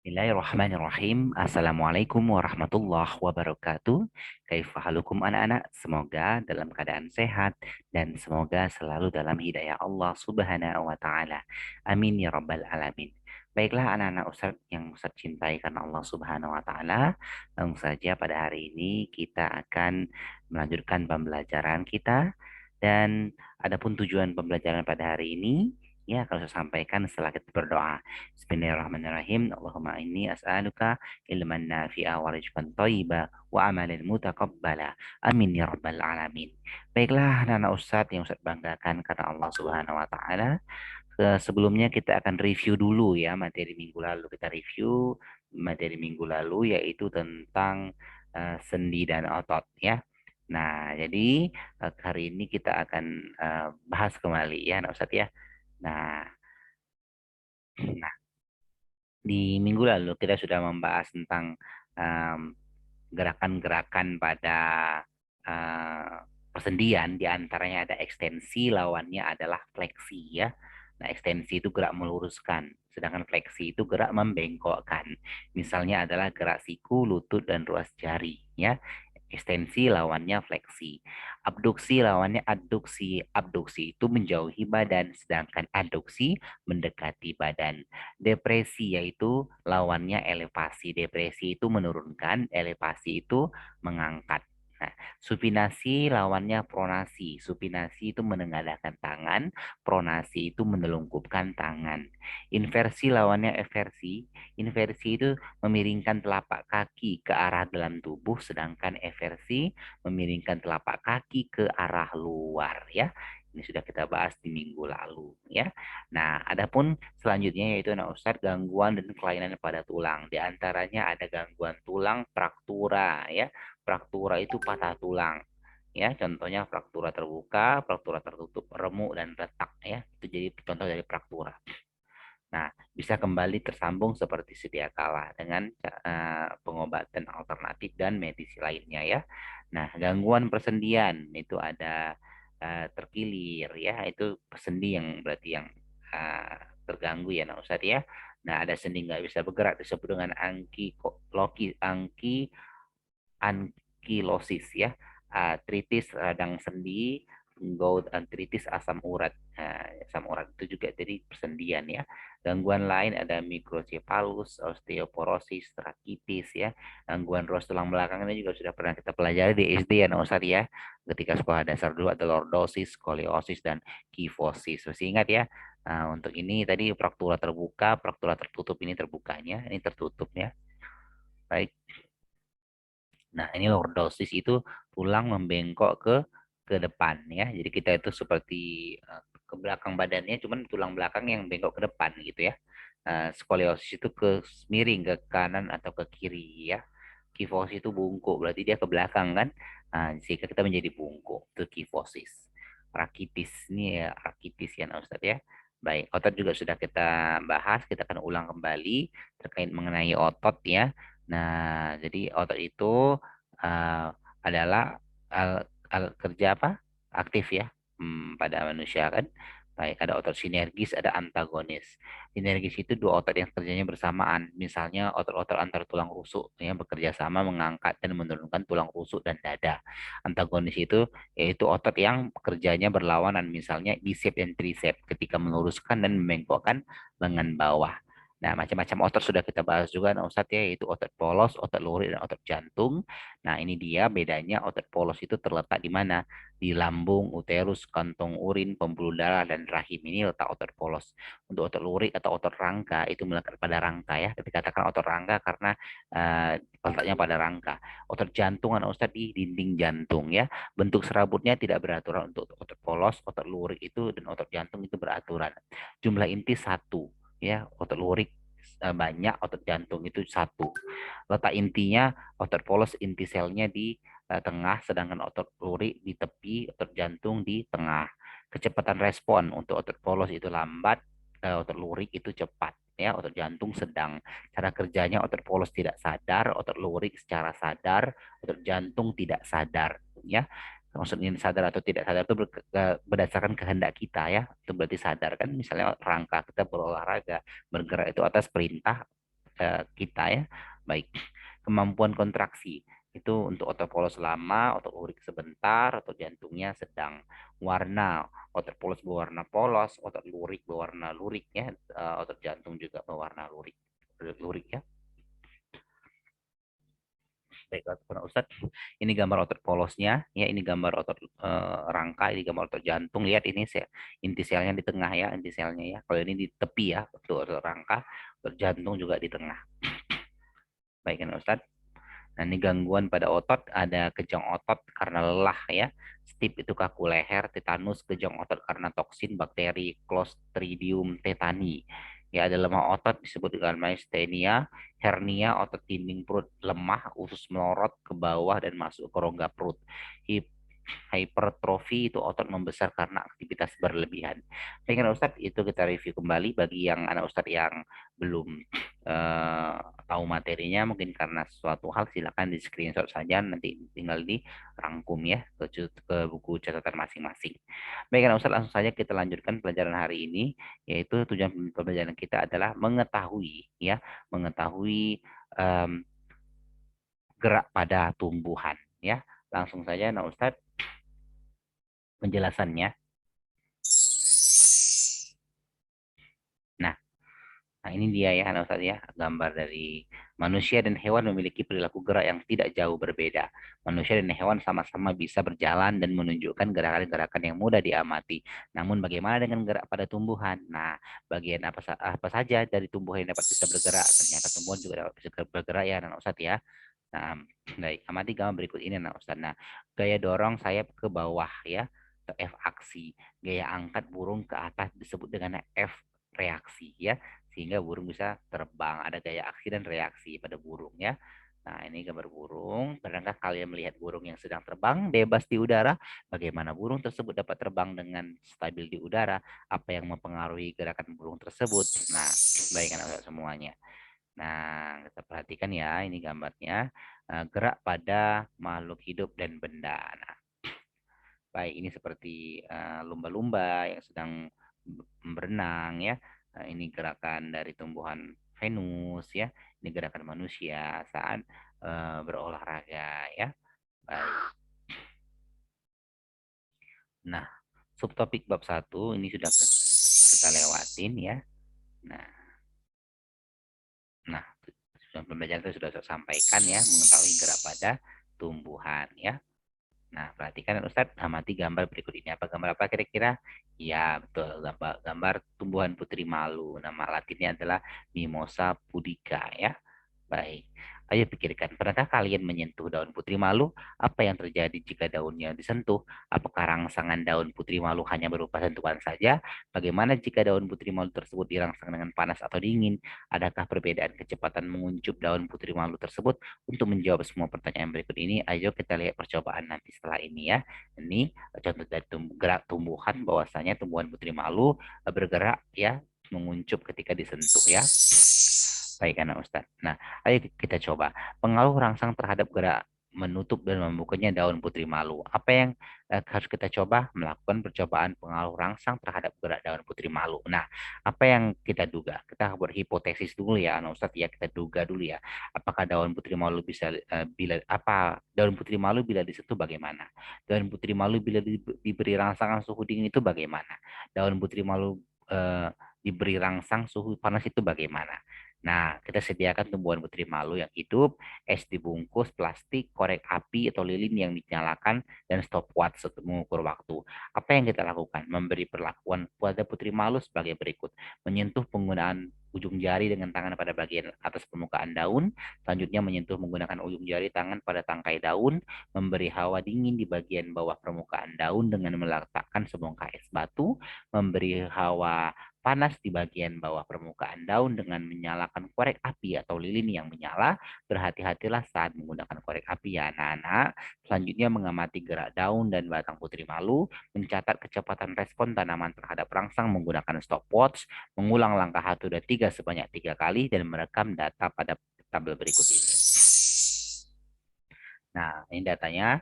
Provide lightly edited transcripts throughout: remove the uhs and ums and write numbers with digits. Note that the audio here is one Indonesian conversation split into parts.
Bismillahirrahmanirrahim. Assalamualaikum warahmatullahi wabarakatuh. Kaifahalukum anak-anak? Semoga dalam keadaan sehat dan semoga selalu dalam hidayah Allah Subhanahu wa taala. Amin ya rabbal alamin. Baiklah anak-anak Ustadz yang Ustadz cintai karena Allah Subhanahu wa taala. Langsung saja pada hari ini kita akan melanjutkan pembelajaran kita dan adapun tujuan pembelajaran pada hari ini ya kalau saya sampaikan setelah kita berdoa. Bismillahirrahmanirrahim. Allahumma inni as'aluka ilman nafi'a wa rizqan thayyiba wa amalan mutaqabbala. Amin ya rabbal alamin. Baiklah anak-anak Ustadz yang Ustadz banggakan karena Allah Subhanahu wa taala. Sebelumnya kita akan review dulu ya materi minggu lalu. Kita review materi minggu lalu yaitu tentang sendi dan otot ya. Nah, jadi hari ini kita akan bahas kembali ya anak Ustadz ya. Nah, di minggu lalu kita sudah membahas tentang em, gerakan-gerakan pada eh, persendian, di antaranya ada ekstensi, lawannya adalah fleksi ya. Nah, ekstensi itu gerak meluruskan, sedangkan fleksi itu gerak membengkokkan. Misalnya adalah gerak siku, lutut, dan ruas jari ya. Ekstensi lawannya fleksi. Abduksi lawannya adduksi. Abduksi itu menjauhi badan, sedangkan aduksi mendekati badan. Depresi yaitu lawannya elevasi. Depresi itu menurunkan, elevasi itu mengangkat. Nah, supinasi lawannya pronasi. Supinasi itu menengadahkan tangan, pronasi itu menelungkupkan tangan. Inversi lawannya eversi. Inversi itu memiringkan telapak kaki ke arah dalam tubuh, sedangkan eversi memiringkan telapak kaki ke arah luar ya. Ini sudah kita bahas di minggu lalu ya. Nah, adapun selanjutnya yaitu anak Ustadz gangguan dan kelainan pada tulang. Di antaranya ada gangguan tulang fraktura ya. Fraktura itu patah tulang. Ya, contohnya fraktura terbuka, fraktura tertutup, remuk dan retak ya. Itu jadi contoh dari fraktura. Nah, bisa kembali tersambung seperti sedia kala dengan pengobatan alternatif dan medisi lainnya ya. Nah, gangguan persendian itu ada terkilir ya, itu sendi yang berarti yang terganggu ya, nah Ustadz ya. Nah, ada sendi nggak bisa bergerak disebut dengan ankilosis ya. Artritis radang sendi, gout artritis asam urat. Nah, asam urat itu juga jadi persendian ya. Gangguan lain ada mikrocephalus, osteoporosis, rakitis ya. Gangguan ruas tulang belakang ini juga sudah pernah kita pelajari di SD ya, Nah Ustadz ya. Ketika sekolah dasar dulu ada lordosis, skoliosis, dan kifosis. Masih ingat ya? Nah, untuk ini tadi fraktura terbuka, fraktura tertutup ini terbukanya, ini tertutupnya. Baik. Nah, ini lordosis itu tulang membengkok ke depan ya. Jadi kita itu seperti ke belakang badannya, cuman tulang belakang yang bengkok ke depan gitu ya. Skoliosis itu ke miring ke kanan atau ke kiri ya. Kifosis itu bungkuk, berarti dia ke belakang kan. Nah, sehingga kita menjadi bungkuk, itu kifosis. Rakitis ini ya, rakitis ya nah, Ustadz ya. Baik, otot juga sudah kita bahas, kita akan ulang kembali terkait mengenai otot ya. Nah, jadi otot itu uh, adalah kerja apa? Aktif ya pada manusia kan. Baik, ada otot sinergis, ada antagonis. Sinergis itu dua otot yang kerjanya bersamaan. Misalnya otot-otot antar tulang rusuk yang bekerja sama mengangkat dan menurunkan tulang rusuk dan dada. Antagonis itu yaitu otot yang kerjanya berlawanan. Misalnya bicep dan tricep ketika meluruskan dan membengkokkan lengan bawah. Nah, macam-macam otot sudah kita bahas juga, nah Ustadz ya, yaitu otot polos, otot lurik, dan otot jantung. Nah, ini dia bedanya otot polos itu terletak di mana? Di lambung, uterus, kantong urin, pembuluh darah, dan rahim. Ini letak otot polos. Untuk otot lurik atau otot rangka itu melekat pada rangka ya. Kita katakan otot rangka karena letaknya pada rangka. Otot jantung, anak Ustadz di dinding jantung ya. Bentuk serabutnya tidak beraturan untuk otot polos, otot lurik itu, dan otot jantung itu beraturan. Jumlah inti satu ya, otot lurik banyak, otot jantung itu satu. Letak intinya otot polos inti selnya di tengah, sedangkan otot lurik di tepi, otot jantung di tengah. Kecepatan respon untuk otot polos itu lambat, otot lurik itu cepat. Ya, otot jantung sedang. Cara kerjanya otot polos tidak sadar, otot lurik secara sadar, otot jantung tidak sadar. Ya, maksudnya sadar atau tidak sadar itu berdasarkan kehendak kita ya. Itu berarti sadar kan, misalnya rangka kita berolahraga, bergerak itu atas perintah kita ya. Baik, kemampuan kontraksi itu untuk otot polos lama, otot lurik sebentar, otot jantungnya sedang. Warna, otot polos berwarna polos, otot lurik berwarna lurik ya, otot jantung juga berwarna lurik, lurik ya. Baiklah, Ustadz. Ini gambar otot polosnya, ya ini gambar otot rangka, ini gambar otot jantung. Lihat ini inti selnya di tengah ya, inti selnya ya. Kalau ini di tepi ya, untuk otot rangka, otot jantung juga di tengah. Baik kan Ustadz. Nah, ini gangguan pada otot, ada kejang otot karena lelah ya. Stip itu kaku leher, tetanus, kejang otot karena toksin, bakteri, Clostridium tetani. Ya, ada lemah otot disebut dengan myasthenia, hernia, otot dinding perut lemah, usus melorot ke bawah dan masuk ke rongga perut. Hipertrofi itu otot membesar karena aktivitas berlebihan. Baik, Ustadz, itu kita review kembali bagi yang anak Ustadz yang belum eh, tahu materinya, mungkin karena suatu hal silakan di screenshot saja, nanti tinggal dirangkum ya ke buku catatan masing-masing. Baik, Ustadz, langsung saja kita lanjutkan pelajaran hari ini, yaitu tujuan pembelajaran kita adalah mengetahui ya, mengetahui em, gerak pada tumbuhan ya. Langsung saja, nah Ustadz, penjelasannya. Nah, Nah, ini dia ya, anak Ustadz ya, gambar dari manusia dan hewan memiliki perilaku gerak yang tidak jauh berbeda. Manusia dan hewan sama-sama bisa berjalan dan menunjukkan gerakan-gerakan yang mudah diamati. Namun bagaimana dengan gerak pada tumbuhan? Nah, bagian apa saja dari tumbuhan yang dapat bisa bergerak? Ternyata tumbuhan juga dapat bisa bergerak ya, anak Ustadz ya. Nah, baik, amati gambar berikut ini, anak Ustadz. Nah, gaya dorong sayap ke bawah ya, atau F aksi. Gaya angkat burung ke atas disebut dengan F reaksi ya, sehingga burung bisa terbang. Ada gaya aksi dan reaksi pada burung ya. Nah, ini gambar burung. Pernahkah kalian melihat burung yang sedang terbang bebas di udara? Bagaimana burung tersebut dapat terbang dengan stabil di udara? Apa yang mempengaruhi gerakan burung tersebut? Nah, baik anak semuanya. Nah, kita perhatikan ya, ini gambarnya. Gerak pada makhluk hidup dan benda. Nah, baik, ini seperti lumba-lumba yang sedang berenang ya. Ini gerakan dari tumbuhan Venus ya. Ini gerakan manusia saat berolahraga ya. Baik. Nah, subtopik bab 1 ini sudah kita lewatin ya. Nah, nah, pembelajaran itu sudah saya sampaikan ya, mengetahui gerak pada tumbuhan ya. Nah, perhatikan Ustadz, amati gambar berikut ini. Apa gambar apa kira-kira? Ya, betul. Gambar tumbuhan putri malu. Nama latinnya adalah Mimosa pudica ya. Baik. Ayo pikirkan, pernahkah kalian menyentuh daun putri malu? Apa yang terjadi jika daunnya disentuh? Apakah rangsangan daun putri malu hanya berupa sentuhan saja? Bagaimana jika daun putri malu tersebut dirangsang dengan panas atau dingin? Adakah perbedaan kecepatan menguncup daun putri malu tersebut? Untuk menjawab semua pertanyaan berikut ini, ayo kita lihat percobaan nanti setelah ini ya. Ini contoh dari gerak tumbuhan, bahwasanya tumbuhan putri malu bergerak ya, menguncup ketika disentuh ya. Baik, anak Ustadz. Nah, ayo kita coba. Pengaruh rangsang terhadap gerak menutup dan membukanya daun putri malu. Apa yang harus kita coba? Melakukan percobaan pengaruh rangsang terhadap gerak daun putri malu. Nah, apa yang kita duga? Kita berhipotesis dulu ya, anak Ustadz ya. Kita duga dulu ya. Apakah daun putri malu bisa daun putri malu bila disentuh bagaimana? Daun putri malu bila diberi rangsangan suhu dingin itu bagaimana? Daun putri malu diberi rangsang suhu panas itu bagaimana? Nah, kita sediakan tumbuhan putri malu yang hidup, es dibungkus plastik, korek api atau lilin yang dinyalakan, dan stopwatch untuk mengukur waktu. Apa yang kita lakukan? Memberi perlakuan pada putri malu sebagai berikut. Menyentuh penggunaan ujung jari dengan tangan pada bagian atas permukaan daun, selanjutnya menyentuh menggunakan ujung jari tangan pada tangkai daun, memberi hawa dingin di bagian bawah permukaan daun dengan meletakkan sebongkah es batu, memberi hawa panas di bagian bawah permukaan daun dengan menyalakan korek api atau lilin yang menyala. Berhati-hatilah saat menggunakan korek api ya anak-anak. Selanjutnya mengamati gerak daun dan batang putri malu, mencatat kecepatan respon tanaman terhadap rangsang menggunakan stopwatch, mengulang langkah 1 dan 3 sebanyak 3 kali, dan merekam data pada tabel berikut ini. Nah, ini datanya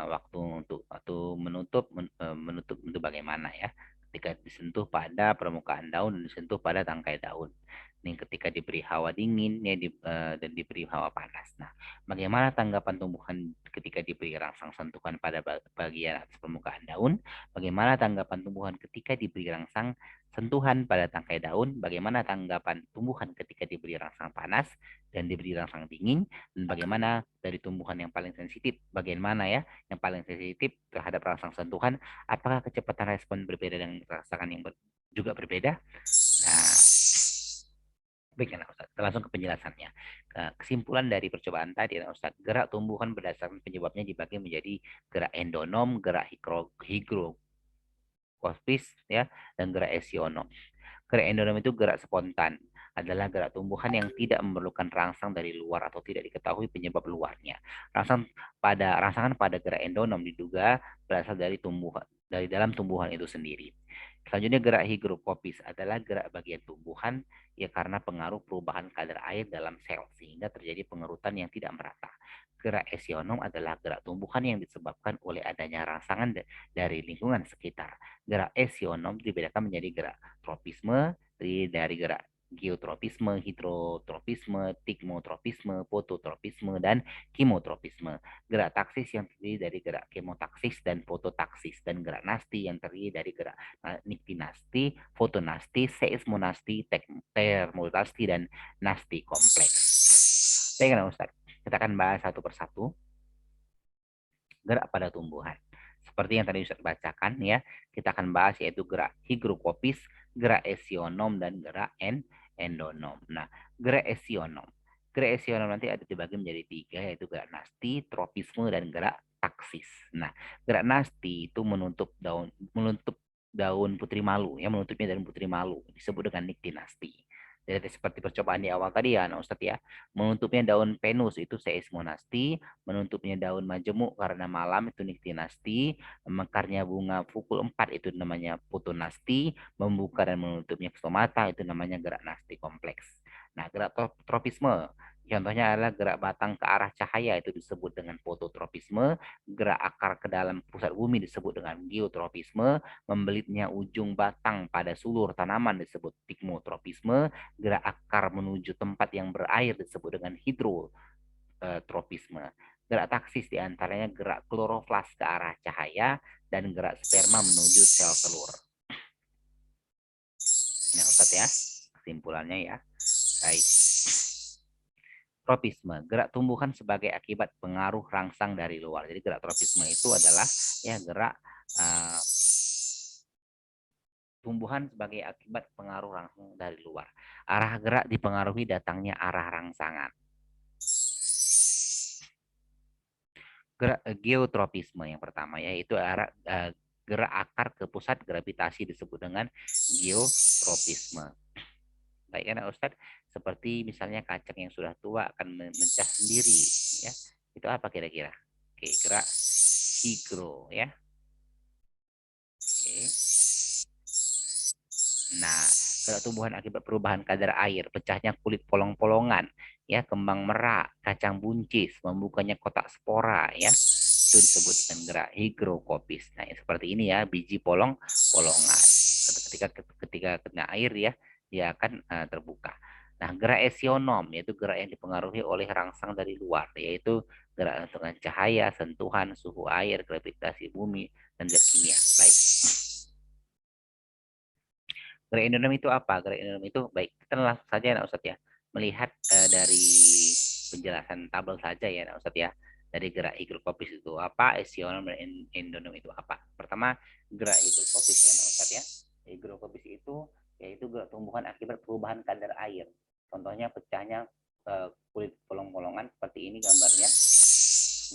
waktu untuk menutup untuk bagaimana ya? Ketika disentuh pada permukaan daun dan disentuh pada tangkai daun. nih ketika diberi hawa dingin ya dan diberi hawa panas. Nah, bagaimana tanggapan tumbuhan ketika diberi rangsang sentuhan pada bagian atas permukaan daun? Bagaimana tanggapan tumbuhan ketika diberi rangsang sentuhan pada tangkai daun? Bagaimana tanggapan tumbuhan ketika diberi rangsang panas dan diberi rangsang dingin? Dan bagaimana dari tumbuhan yang paling sensitif? Bagaimana ya yang paling sensitif terhadap rangsang sentuhan? Apakah kecepatan respon berbeda dan rasakan yang juga berbeda? Nah, baik, anak Ustaz. Kita langsung ke penjelasannya. Kesimpulan dari percobaan tadi, anak Ustaz, gerak tumbuhan berdasarkan penyebabnya dibagi menjadi gerak endonom, gerak higrokospis, ya, dan gerak esionom. Gerak endonom itu gerak spontan, adalah gerak tumbuhan yang tidak memerlukan rangsang dari luar atau tidak diketahui penyebab luarnya. Rangsangan pada gerak endonom diduga berasal dari dalam tumbuhan itu sendiri. Selanjutnya gerak higrokopis adalah gerak bagian tumbuhan ya karena pengaruh perubahan kadar air dalam sel sehingga terjadi pengerutan yang tidak merata. Gerak esionom adalah gerak tumbuhan yang disebabkan oleh adanya rangsangan dari lingkungan sekitar. Gerak esionom dibedakan menjadi gerak tropisme, dari gerak geotropisme, hidrotropisme, tigmotropisme, fototropisme, dan kimotropisme. Gerak taksis yang terdiri dari gerak kemotaksis dan fototaksis, dan gerak nasti yang terdiri dari gerak niktinasti, fotonasti, seismonasti, termonasti, dan nasti kompleks. Baik, Ustaz. Kita akan bahas satu persatu gerak pada tumbuhan. Seperti yang tadi Ustaz bacakan ya, kita akan bahas yaitu gerak higrokopis, gerak esionom, dan gerak endonom. Nah, gerak esionom. Gerak esionom nanti ada dibagi menjadi tiga, yaitu gerak nasti, tropisme, dan gerak taksis. Nah, gerak nasti itu menutup daun putri malu, ya, menutupnya daun putri malu, disebut dengan niktinasti. Jadi seperti percobaan di awal tadi ya, Ustadz ya, menutupnya daun penus itu seismonasti, menutupnya daun majemuk karena malam itu niktinasti, mekarnya bunga pukul 4 itu namanya fotonasti, membuka dan menutupnya stomata itu namanya gerak nasti kompleks. Nah, gerak tropisme contohnya adalah gerak batang ke arah cahaya itu disebut dengan fototropisme, gerak akar ke dalam pusat bumi disebut dengan geotropisme, membelitnya ujung batang pada sulur tanaman disebut tigmotropisme, gerak akar menuju tempat yang berair disebut dengan hidrotropisme. Gerak taksis diantaranya gerak kloroflas ke arah cahaya dan gerak sperma menuju sel telur. Nah, Ustaz ya, kesimpulannya ya. Baik. Tropisme, gerak tumbuhan sebagai akibat pengaruh rangsang dari luar. Jadi gerak tropisme itu adalah ya gerak tumbuhan sebagai akibat pengaruh rangsang dari luar. Arah gerak dipengaruhi datangnya arah rangsangan. Gerak geotropisme yang pertama yaitu gerak akar ke pusat gravitasi disebut dengan geotropisme. Baik kan Ustadz, seperti misalnya kacang yang sudah tua akan memecah sendiri ya. Itu apa kira-kira? Oke, gerak higro ya. Oke. Nah, gerak tumbuhan akibat perubahan kadar air, pecahnya kulit polong-polongan, ya, kembang merak, kacang buncis, membukanya kotak spora, ya, itu disebut dengan gerak higrokopis. Nah, seperti ini ya, biji polongan. Ketika kena air ya, dia akan terbuka. Nah, gerak esionom yaitu gerak yang dipengaruhi oleh rangsang dari luar, yaitu gerak dengan cahaya, sentuhan, suhu air, gravitasi bumi, dan zat kimia. Baik. Gerak endonom itu apa? Gerak endonom itu baik. Kita langsung saja ya Ustadz ya. Melihat dari penjelasan tabel saja ya Ustadz ya. Dari gerak higrokopis itu apa, esionom dan endonom itu apa. Pertama, gerak higrokopis ya Ustadz ya. Higrokopis itu yaitu gerak tumbuhan akibat perubahan kadar air. Contohnya pecahnya kulit polong-polongan seperti ini gambarnya.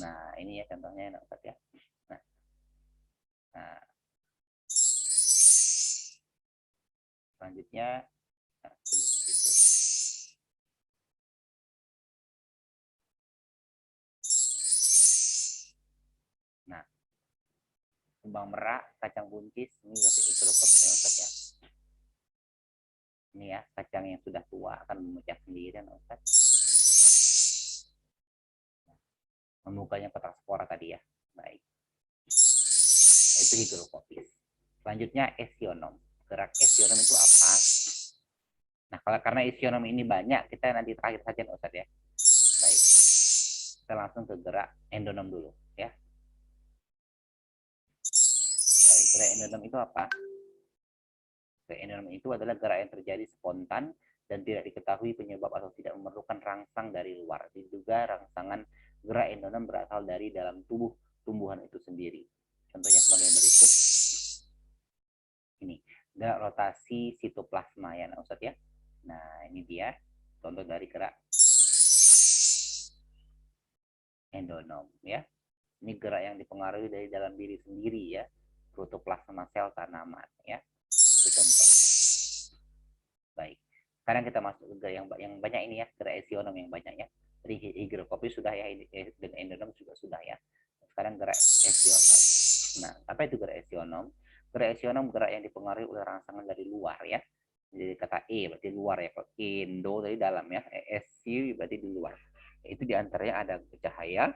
Nah, ini ya contohnya ya Ustadz ya. Nah, selanjutnya nah, kembang merak, kacang buncis, ini masih higrokopis ya. Ini ya, kacang yang sudah tua akan memecah sendiri Ustaz. Membukanya kotak spora tadi ya. Baik. Itu higrokopis. Selanjutnya esionom. Gerak esionom itu apa? Nah, Karena isionom ini banyak, kita nanti terakhir saja Ustaz ya. Baik. Kita langsung ke gerak endonom dulu ya. Baik, gerak endonom itu apa? Gerak endonom itu adalah gerak yang terjadi spontan dan tidak diketahui penyebab atau tidak memerlukan rangsang dari luar. Diduga rangsangan gerak endonom berasal dari dalam tubuh tumbuhan itu sendiri. Contohnya sebagai berikut. Ini, gerak rotasi sitoplasma ya, nah Ustaz ya. Nah, ini dia contoh dari gerak endonom ya. Ini gerak yang dipengaruhi dari dalam diri sendiri ya, protoplasma sel tanaman ya. Itu contohnya. Baik. Sekarang kita masuk ke gerak yang banyak ini ya, gerak esionom yang banyak ya. Jadi higroskopi sudah ya, dan endonom juga sudah ya. Sekarang gerak esionom. Nah, apa itu gerak esionom? Gerak esionom gerak yang dipengaruhi oleh rangsangan dari luar ya. Jadi kata E berarti luar ya, kalau endo dari dalam ya, ESC berarti di luar. Itu diantaranya ada cahaya,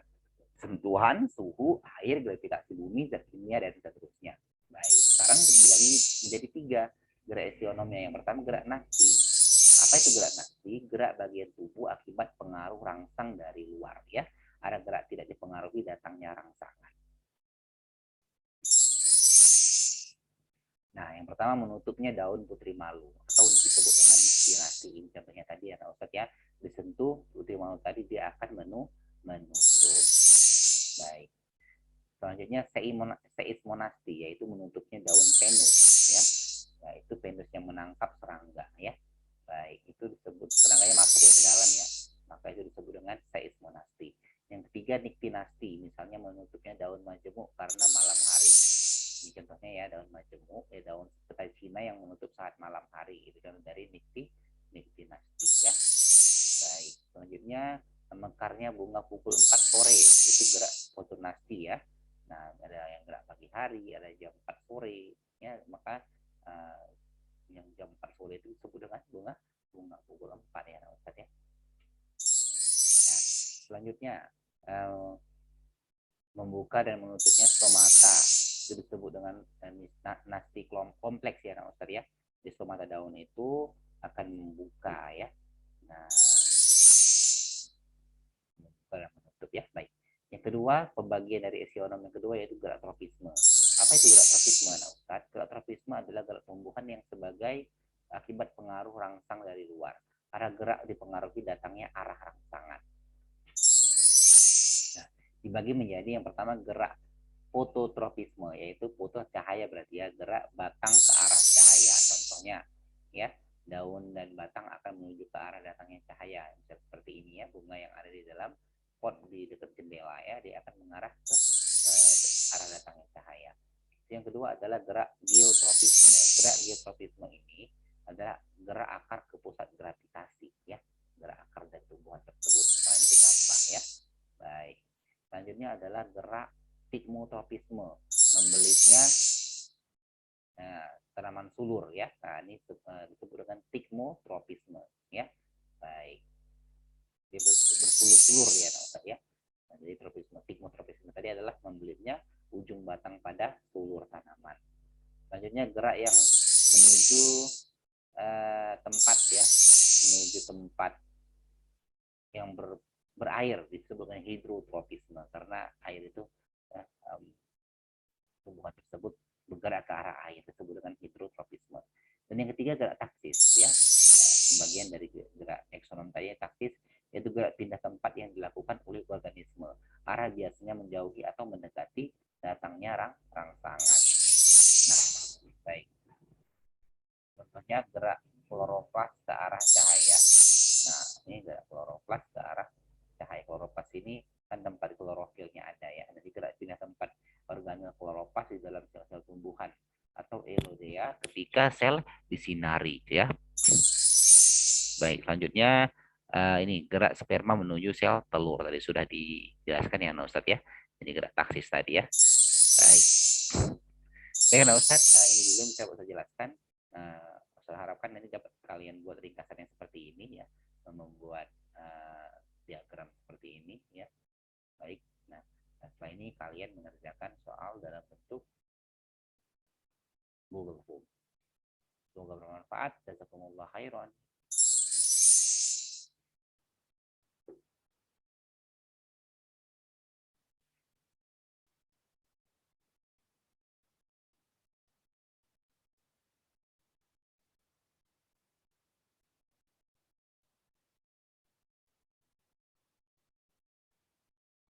sentuhan, suhu, air, gravitasi bumi, zat kimia, dan seterusnya. Baik, sekarang dibagi menjadi 3 gerak esionomnya. Yang pertama gerak nafsi. Apa itu gerak nafsi? Gerak bagian tubuh akibat pengaruh rangsang dari luar ya. Ada gerak tidak dipengaruhi datangnya rangsangan. Nah, yang pertama menutupnya daun putri malu atau disebut dengan inspirasi. Ini contohnya tadi ya, Ustaz ya. Disentuh putri malu tadi dia akan menutup. Baik. Selanjutnya seismonasti yaitu menutupnya daun penus ya. Nah, itu penus yang menangkap serangga ya. Baik, itu disebut serangganya masuk ke dalam ya. Maka itu disebut dengan seismonasti. Yang ketiga niktinasti, misalnya menutupnya daun majemuk karena malam hari. Ini contohnya ya, daun majemuk, daun petai Cina yang menutup saat malam hari. Itu contoh dari niktinasti ya. Baik, selanjutnya mekarnya bunga pukul 4 sore, itu gerak fotosynthesis ya. Nah, ada yang gerak pagi hari, ada jam 4 sore ya, maka yang jam 4 sore itu disebut dengan bunga pukul 4 ya, Ustaz ya. Nah, selanjutnya membuka dan menutupnya stomata itu disebut dengan nasti kompleks ya, Ustaz ya. Di stomata daun itu akan membuka ya. Nah, menutup ya. Baik. Yang kedua, pembagian dari esionom yang kedua yaitu gerak tropisme. Apa itu gerak tropisme? Nah, Ustaz, gerak tropisme adalah gerak tumbuhan yang sebagai akibat pengaruh rangsang dari luar. Arah gerak dipengaruhi datangnya arah rangsangan. Nah, dibagi menjadi yang pertama gerak fototropisme, yaitu foto cahaya berarti ya, gerak batang ke arah cahaya. Contohnya ya, daun dan batang akan menuju ke arah datangnya cahaya. Seperti ini ya, bunga yang ada di dalam pot di dekat jendela ya, dia akan mengarah ke arah datangnya cahaya. Yang kedua adalah gerak geotropisme. Gerak geotropisme ini adalah gerak akar ke pusat gravitasi ya, gerak akar dari tumbuhan tersebut. Misalnya ini gambar ya. Baik. Selanjutnya adalah gerak stigmotropisme, membelitnya tanaman sulur ya. Nah, ini disebut dengan stigmotropisme ya. Baik. Dia bersulur-sulur ya, Ustaz ya. Nah, jadi stigmotropisme tadi adalah membelitnya ujung batang pada sulur tanaman. Selanjutnya gerak yang menuju tempat ya, menuju tempat yang berair disebut dengan hidrotropisme, karena air itu tumbuhan tersebut bergerak ke arah air, disebut dengan hidrotropisme. Dan yang ketiga gerak taktis ya. Nah, pembagian dari gerak eksonom tadi taktis yaitu gerak pindah tempat yang dilakukan oleh organisme. Arah biasanya menjauhi atau mendekati datangnya rangsangan. Nah, baik. Contohnya gerak kloroplas ke arah cahaya. Nah, ini gerak kloroplas ke arah cahaya. Kloroplas ini kan tempat klorofilnya ada ya. Jadi gerak pindah tempat organel kloroplas di dalam sel-sel tumbuhan atau elodea ketika sel disinari ya. Baik, selanjutnya ini gerak sperma menuju sel telur tadi sudah dijelaskan ya, Ustaz ya. Jadi gerak taksis tadi ya. Baik. Baik, Ustaz, ini dulu bisa saya jelaskan. Saya harapkan nanti dapat kalian buat ringkasan yang seperti ini ya, membuat diagram seperti ini ya. Baik. Nah, setelah ini kalian mengerjakan soal dalam bentuk Google Form. Semoga bermanfaat. Jazakumullah khairan.